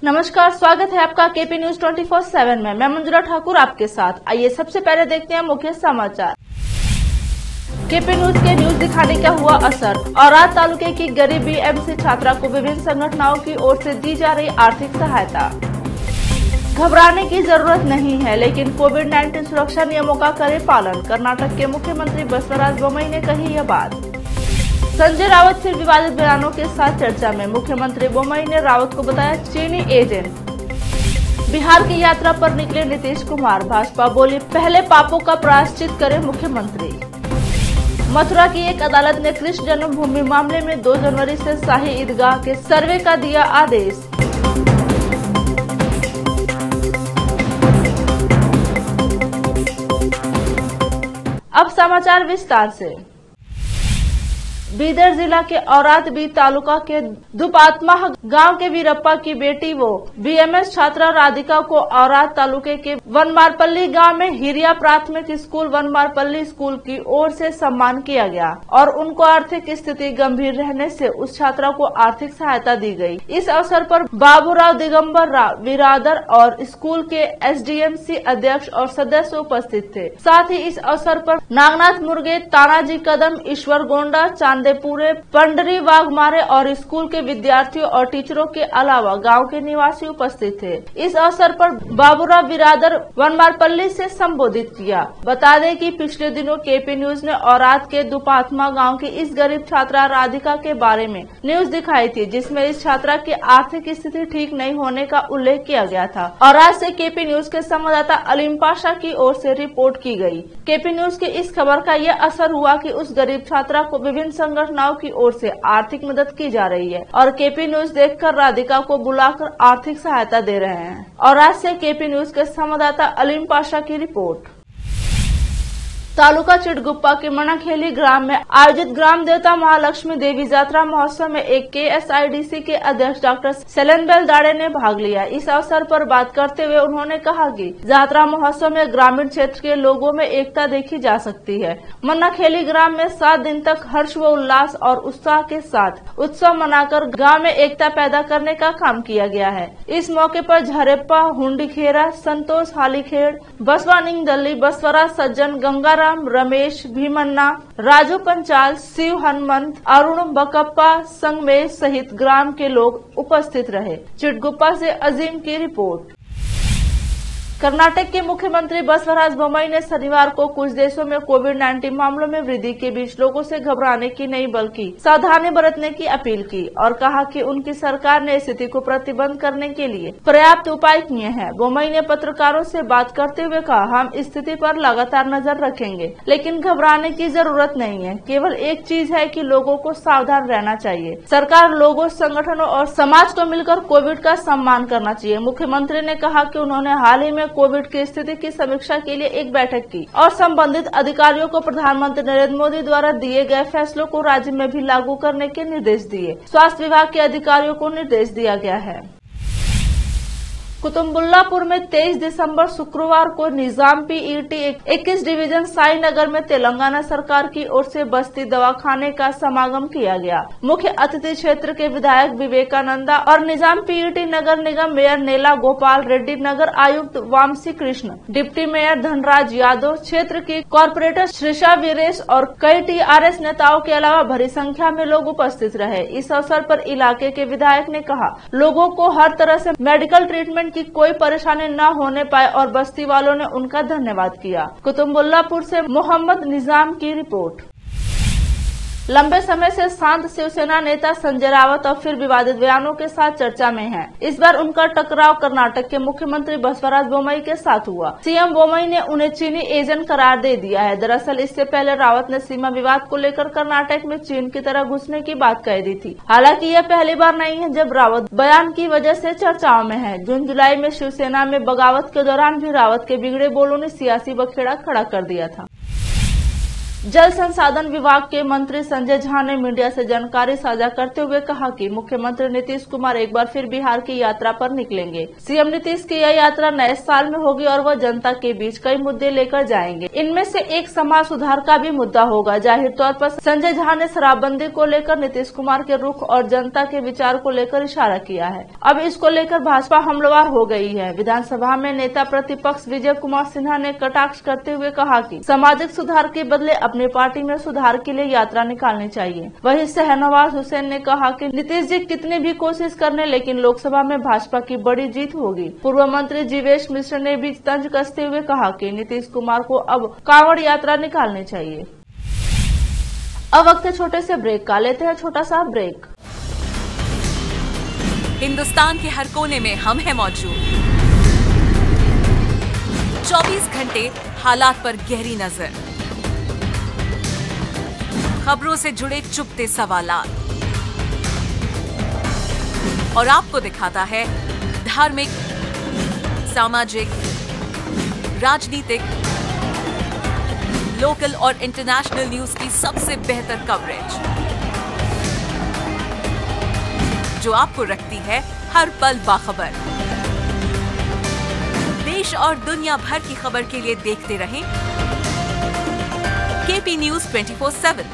नमस्कार, स्वागत है आपका केपी न्यूज 24/7 में। मैं मंजुला ठाकुर आपके साथ। आइए सबसे पहले देखते हैं मुख्य समाचार। केपी न्यूज के न्यूज दिखाने का हुआ असर। औराद तालुके की गरीब बीएमसी छात्रा को विभिन्न संगठनों की ओर से दी जा रही आर्थिक सहायता। घबराने की जरूरत नहीं है, लेकिन कोविड-19 सुरक्षा नियमों का करें पालन। कर्नाटक के मुख्यमंत्री बसवराज बोम्मई ने कही यह बात। संजय राउत फिर विवादित बयानों के साथ चर्चा में। मुख्यमंत्री बोम्मई ने राउत को बताया चीनी एजेंट। बिहार की यात्रा पर निकले नीतीश कुमार। भाजपा बोली पहले पापों का प्रायश्चित करें मुख्यमंत्री। मथुरा की एक अदालत ने कृष्ण जन्मभूमि मामले में 2 जनवरी से शाही ईदगाह के सर्वे का दिया आदेश। अब समाचार विस्तार से। बीदर जिला के औराद बी तालुका के दुपात्मा गांव के वीरप्पा की बेटी वो बीएमएस छात्रा राधिका को औराद तालुके के वनमारपल्ली गांव में हिरिया प्राथमिक स्कूल वनमारपल्ली स्कूल की ओर से सम्मान किया गया और उनको आर्थिक स्थिति गंभीर रहने से उस छात्रा को आर्थिक सहायता दी गई। इस अवसर पर बाबूराव दिगंबर बिरादर और स्कूल के एसडीएमसी अध्यक्ष और सदस्य उपस्थित थे। साथ ही इस अवसर पर नागनाथ मुर्गे, तानाजी कदम, ईश्वर गोंडा, चांदेपुरे, पंडरी वाघमारे और स्कूल के विद्यार्थियों और टीचरों के अलावा गांव के निवासी उपस्थित थे। इस अवसर पर बाबूराव बिरादर वनमारपल्ली से संबोधित किया। बता दें कि पिछले दिनों केपी न्यूज ने औराद के दुपात्मा गांव की इस गरीब छात्रा राधिका के बारे में न्यूज दिखाई थी, जिसमें इस छात्रा की आर्थिक स्थिति ठीक नहीं होने का उल्लेख किया गया था। औराद से केपी न्यूज के संवाददाता अलीम पाशा की ओर से रिपोर्ट की गई। केपी न्यूज की इस खबर का यह असर हुआ कि उस गरीब छात्रा को विभिन्न संगठनों की ओर से आर्थिक मदद की जा रही है और केपी न्यूज देखकर राधिका को बुलाकर आर्थिक सहायता दे रहे हैं। और आज से केपी न्यूज के संवाददाता अलीम पाशा की रिपोर्ट। तालुका चिटगुप्पा के मनाखेली ग्राम में आयोजित ग्राम देवता महालक्ष्मी देवी यात्रा महोत्सव में एक केएसआईडीसी के अध्यक्ष डॉक्टर सेलेनबेल दाड़े ने भाग लिया। इस अवसर पर बात करते हुए उन्होंने कहा कि यात्रा महोत्सव में ग्रामीण क्षेत्र के लोगों में एकता देखी जा सकती है। मनाखेली ग्राम में 7 दिन तक हर्ष व उल्लास और उत्साह के साथ उत्सव मनाकर गाँव में एकता पैदा करने का काम किया गया है। इस मौके पर झरेप्पा, हुंडीखेरा, संतोष हालीखेड़, बसवानिंग दल्ली, बसवरा सज्जन, गंगाराम, रमेश, भीमन्ना, राजू पंचाल, शिव हनुमंत, अरुण बकप्पा, संगमेश सहित ग्राम के लोग उपस्थित रहे। चिटगुप्पा से अजीम की रिपोर्ट। कर्नाटक के मुख्यमंत्री बसवराज बोम्मई ने शनिवार को कुछ देशों में कोविड-19 मामलों में वृद्धि के बीच लोगों से घबराने की नहीं बल्कि सावधानी बरतने की अपील की और कहा कि उनकी सरकार ने स्थिति को प्रतिबंध करने के लिए पर्याप्त उपाय किए हैं। बोम्मई ने पत्रकारों से बात करते हुए कहा, हम स्थिति पर लगातार नजर रखेंगे, लेकिन घबराने की जरूरत नहीं है। केवल एक चीज है कि लोगों को सावधान रहना चाहिए। सरकार, लोगों, संगठनों और समाज को मिलकर कोविड का सम्मान करना चाहिए। मुख्यमंत्री ने कहा कि उन्होंने हाल ही में कोविड की स्थिति की समीक्षा के लिए एक बैठक की और संबंधित अधिकारियों को प्रधानमंत्री नरेंद्र मोदी द्वारा दिए गए फैसलों को राज्य में भी लागू करने के निर्देश दिए। स्वास्थ्य विभाग के अधिकारियों को निर्देश दिया गया है। कुतुबुल्लापुर में 23 दिसंबर शुक्रवार को निजाम पीईटी 21 डिवीजन साईनगर में तेलंगाना सरकार की ओर से बस्ती दवाखाने का समागम किया गया। मुख्य अतिथि क्षेत्र के विधायक विवेकानंदा और निजाम पीईटी नगर निगम मेयर नेला गोपाल रेड्डी, नगर आयुक्त वामसी कृष्ण, डिप्टी मेयर धनराज यादव, क्षेत्र की कॉर्पोरेटर श्रीषा वीरेश और कई टीआरएस नेताओं के अलावा भरी संख्या में लोग उपस्थित रहे। इस अवसर पर इलाके के विधायक ने कहा, लोगों को हर तरह से मेडिकल ट्रीटमेंट की कोई परेशानी न होने पाए और बस्ती वालों ने उनका धन्यवाद किया। कुतुबुल्लापुर से मोहम्मद निजाम की रिपोर्ट। लंबे समय से शांत शिवसेना नेता संजय राउत अब फिर विवादित बयानों के साथ चर्चा में हैं। इस बार उनका टकराव कर्नाटक के मुख्यमंत्री बसवराज बोम्मई के साथ हुआ। सीएम बोम्मई ने उन्हें चीनी एजेंट करार दे दिया है। दरअसल इससे पहले राउत ने सीमा विवाद को लेकर कर्नाटक में चीन की तरह घुसने की बात कह दी थी। हालांकि यह पहली बार नहीं है जब राउत बयान की वजह से चर्चाओं में है। जून जुलाई में शिवसेना में बगावत के दौरान भी राउत के बिगड़े बोलों ने सियासी बखेड़ा खड़ा कर दिया था। जल संसाधन विभाग के मंत्री संजय झा ने मीडिया से जानकारी साझा करते हुए कहा कि मुख्यमंत्री नीतीश कुमार एक बार फिर बिहार की यात्रा पर निकलेंगे। सीएम नीतीश की यह यात्रा नए साल में होगी और वह जनता के बीच कई मुद्दे लेकर जाएंगे। इनमें से एक समाज सुधार का भी मुद्दा होगा। जाहिर तौर पर संजय झा ने शराबबंदी को लेकर नीतीश कुमार के रुख और जनता के विचार को लेकर इशारा किया है। अब इसको लेकर भाजपा हमलावर हो गई है। विधानसभा में नेता प्रतिपक्ष विजय कुमार सिन्हा ने कटाक्ष करते हुए कहा कि सामाजिक सुधार के बदले अपनी पार्टी में सुधार के लिए यात्रा निकालनी चाहिए। वहीं शहनवाज हुसैन ने कहा कि नीतीश जी कितनी भी कोशिश करने लेकिन लोकसभा में भाजपा की बड़ी जीत होगी। पूर्व मंत्री जीवेश मिश्र ने भी तंज कसते हुए कहा कि नीतीश कुमार को अब कांवड़ यात्रा निकालनी चाहिए। अब वक्त है छोटे से ब्रेक का, लेते हैं छोटा सा ब्रेक। हिंदुस्तान के हर कोने में हम हैं मौजूद। 24 घंटे हालात पर गहरी नजर, खबरों से जुड़े चुपते सवालात और आपको दिखाता है धार्मिक, सामाजिक, राजनीतिक, लोकल और इंटरनेशनल न्यूज की सबसे बेहतर कवरेज जो आपको रखती है हर पल बाखबर। देश और दुनिया भर की खबर के लिए देखते रहें केपी न्यूज 24/7।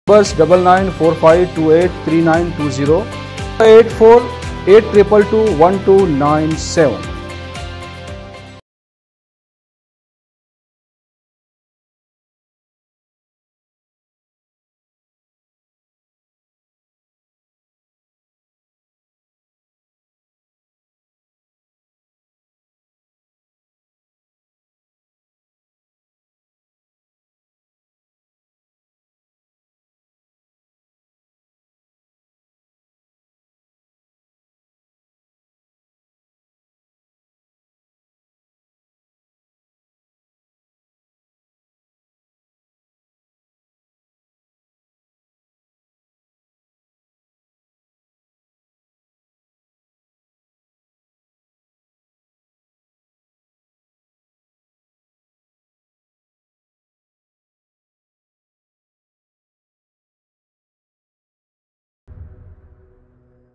बस 9945283920 8482221297।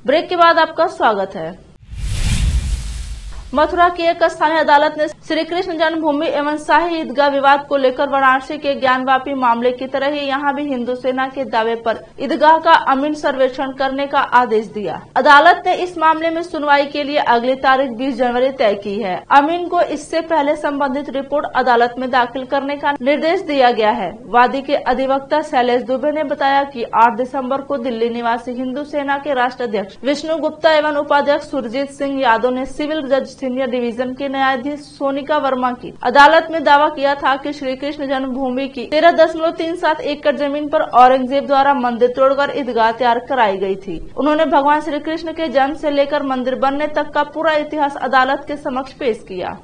ब्रेक के बाद आपका स्वागत है। मथुरा की एक स्थानीय अदालत ने श्री कृष्ण जन्मभूमि एवं शाही ईदगाह विवाद को लेकर वाराणसी के ज्ञानवापी मामले की तरह ही यहां भी हिंदू सेना के दावे पर ईदगाह का अमीन सर्वेक्षण करने का आदेश दिया। अदालत ने इस मामले में सुनवाई के लिए अगली तारीख 20 जनवरी तय की है। अमीन को इससे पहले संबंधित रिपोर्ट अदालत में दाखिल करने का निर्देश दिया गया है। वादी के अधिवक्ता शैलेश दुबे ने बताया कि 8 दिसंबर को दिल्ली निवासी हिंदू सेना के राष्ट्राध्यक्ष विष्णु गुप्ता एवं उपाध्यक्ष सुरजीत सिंह यादव ने सिविल जज सीनियर डिवीजन के न्यायाधीश सोनिका वर्मा की अदालत में दावा किया था कि श्री कृष्ण जन्मभूमि की 13.37 एकड़ जमीन पर औरंगजेब द्वारा मंदिर तोड़कर ईदगाह तैयार कराई गई थी। उन्होंने भगवान श्री कृष्ण के जन्म से लेकर मंदिर बनने तक का पूरा इतिहास अदालत के समक्ष पेश किया।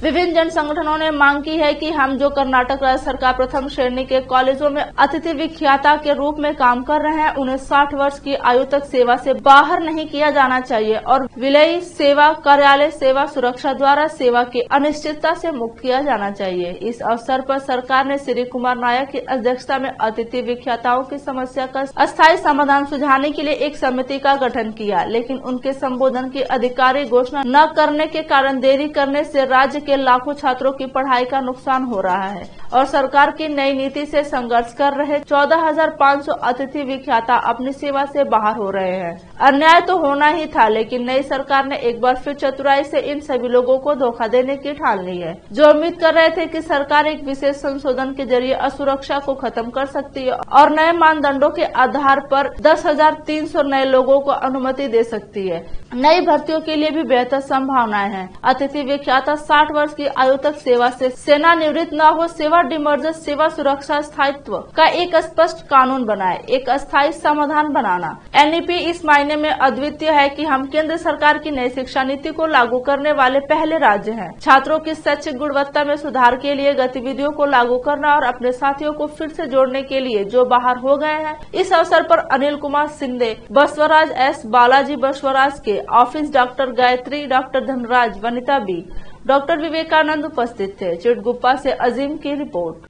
विभिन्न जन संगठनों ने मांग की है कि हम जो कर्नाटक राज्य सरकार प्रथम श्रेणी के कॉलेजों में अतिथि विख्याता के रूप में काम कर रहे हैं, उन्हें 60 वर्ष की आयु तक सेवा से बाहर नहीं किया जाना चाहिए और विलयी सेवा, कार्यालय सेवा, सुरक्षा द्वारा सेवा की अनिश्चितता से मुक्त किया जाना चाहिए। इस अवसर पर सरकार ने श्री कुमार नायक की अध्यक्षता में अतिथि विख्याताओं की समस्या का अस्थायी समाधान सुझाने के लिए एक समिति का गठन किया, लेकिन उनके संबोधन की आधिकारिक घोषणा न करने के कारण देरी करने से राज्य के लाखों छात्रों की पढ़ाई का नुकसान हो रहा है और सरकार की नई नीति से संघर्ष कर रहे 14,500 अतिथि विख्याता अपनी सेवा से बाहर हो रहे हैं। अन्याय तो होना ही था, लेकिन नई सरकार ने एक बार फिर चतुराई से इन सभी लोगों को धोखा देने की ठान ली है। जो उम्मीद कर रहे थे कि सरकार एक विशेष संशोधन के जरिए असुरक्षा को खत्म कर सकती है और नए मानदंडों के आधार पर 10,300 नए लोगों को अनुमति दे सकती है, नई भर्तियों के लिए भी बेहतर संभावनाएं हैं। अतिथि व्याख्याता 60 वर्ष की आयु तक सेवा से सेवानिवृत्त न हो, सेवा डिमर्जर सेवा सुरक्षा स्थायित्व का एक स्पष्ट कानून बनाए, एक अस्थायी समाधान बनाना। एनईपी इस मायने में अद्वितीय है कि हम केंद्र सरकार की नई शिक्षा नीति को लागू करने वाले पहले राज्य हैं। छात्रों की शैक्षिक गुणवत्ता में सुधार के लिए गतिविधियों को लागू करना और अपने साथियों को फिर से जोड़ने के लिए जो बाहर हो गए हैं। इस अवसर पर अनिल कुमार सिंधे, बसवराज एस, बालाजी बसवराज के office, doctor Gayatri, doctor Dhanraj, Vanita B, doctor Vivekanand उपस्थित थे। चिटगुप्पा से अजीम की रिपोर्ट।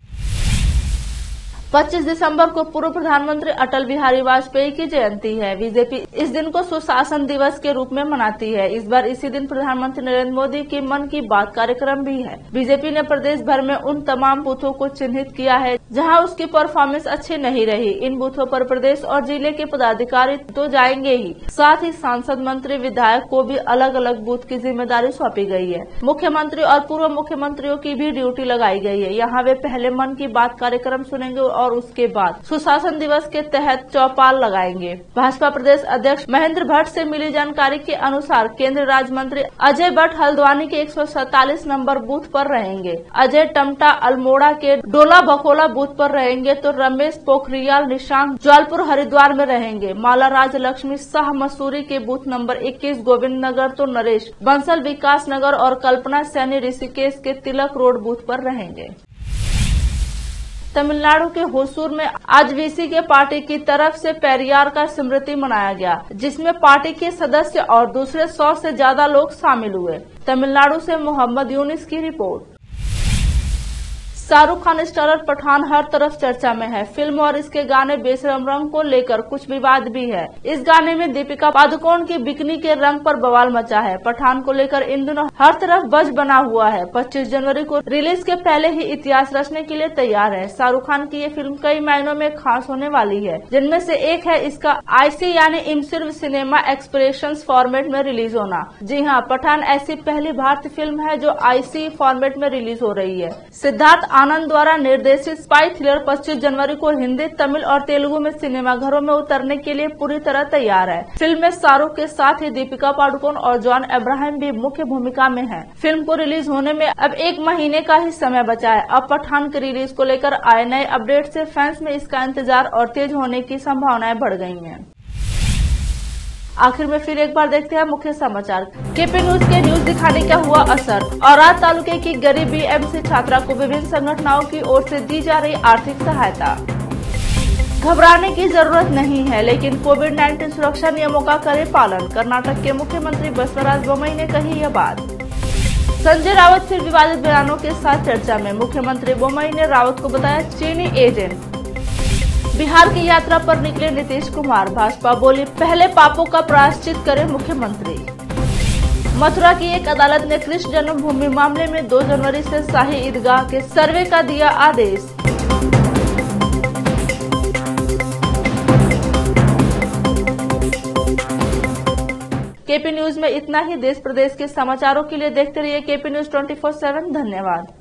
25 दिसंबर को पूर्व प्रधानमंत्री अटल बिहारी वाजपेयी की जयंती है। बीजेपी इस दिन को सुशासन दिवस के रूप में मनाती है। इस बार इसी दिन प्रधानमंत्री नरेंद्र मोदी की मन की बात कार्यक्रम भी है। बीजेपी ने प्रदेश भर में उन तमाम बूथों को चिन्हित किया है जहां उसकी परफॉर्मेंस अच्छी नहीं रही। इन बूथों पर प्रदेश और जिले के पदाधिकारी तो जाएंगे ही, साथ ही सांसद, मंत्री, विधायक को भी अलग अलग बूथ की जिम्मेदारी सौंपी गई है। मुख्यमंत्री और पूर्व मुख्यमंत्रियों की भी ड्यूटी लगाई गई है। यहाँ वे पहले मन की बात कार्यक्रम सुनेंगे और उसके बाद सुशासन दिवस के तहत चौपाल लगाएंगे। भाजपा प्रदेश अध्यक्ष महेंद्र भट्ट से मिली जानकारी के अनुसार केंद्रीय राज्य मंत्री अजय भट्ट हल्द्वानी के 147 नंबर बूथ पर रहेंगे। अजय टमटा अल्मोड़ा के डोला बकोला बूथ पर रहेंगे तो रमेश पोखरियाल निशांक जौलपुर हरिद्वार में रहेंगे। माला राज लक्ष्मी शाह मसूरी के बूथ नंबर 21 गोविंद नगर तो नरेश बंसल विकास नगर और कल्पना सैनी ऋषिकेश के तिलक रोड बूथ पर रहेंगे। तमिलनाडु के होसूर में आज वीसी के पार्टी की तरफ से पेरियार का स्मृति मनाया गया, जिसमें पार्टी के सदस्य और दूसरे 100 से ज्यादा लोग शामिल हुए। तमिलनाडु से मोहम्मद यूनिस की रिपोर्ट। शाहरुख खान स्टारर पठान हर तरफ चर्चा में है। फिल्म और इसके गाने बेशरम रंग को लेकर कुछ विवाद भी है। इस गाने में दीपिका पादुकोण की बिकनी के रंग पर बवाल मचा है। पठान को लेकर इन दिनों हर तरफ बज बना हुआ है। 25 जनवरी को रिलीज के पहले ही इतिहास रचने के लिए तैयार है। शाहरुख खान की ये फिल्म कई मायनों में खास होने वाली है, जिनमें से एक है इसका आईसी यानी इमसिर्फ सिनेमा एक्सप्रेशंस फॉर्मेट में रिलीज होना। जी हाँ, पठान ऐसी पहली भारतीय फिल्म है जो आईसी फॉर्मेट में रिलीज हो रही है। सिद्धार्थ आनंद द्वारा निर्देशित स्पाई थ्रिलर 25 जनवरी को हिंदी, तमिल और तेलुगु में सिनेमाघरों में उतरने के लिए पूरी तरह तैयार है। फिल्म में शाहरुख के साथ ही दीपिका पादुकोण और जॉन अब्राहम भी मुख्य भूमिका में हैं। फिल्म को रिलीज होने में अब 1 महीने का ही समय बचा है। अब पठान के रिलीज को लेकर आए नए अपडेट से फैंस में इसका इंतजार और तेज होने की संभावनाएं बढ़ गई हैं। आखिर में फिर एक बार देखते हैं मुख्य समाचार। केपी न्यूज के न्यूज दिखाने का हुआ असर। औराद तालुके की गरीब बीएमसी छात्रा को विभिन्न संगठनों की ओर से दी जा रही आर्थिक सहायता। घबराने की जरूरत नहीं है, लेकिन कोविड-19 सुरक्षा नियमों का करे पालन। कर्नाटक के मुख्यमंत्री बसवराज बोम्मई ने कही यह बात। संजय राउत फिर विवादित बयानों के साथ चर्चा में। मुख्यमंत्री बोम्मई ने राउत को बताया चीनी एजेंट। बिहार की यात्रा पर निकले नीतीश कुमार। भाजपा बोली पहले पापों का प्रायश्चित करे मुख्यमंत्री। मथुरा की एक अदालत ने कृष्ण जन्मभूमि मामले में 2 जनवरी से शाही ईदगाह के सर्वे का दिया आदेश। केपी न्यूज में इतना ही। देश प्रदेश के समाचारों के लिए देखते रहिए केपी न्यूज 24/7। धन्यवाद।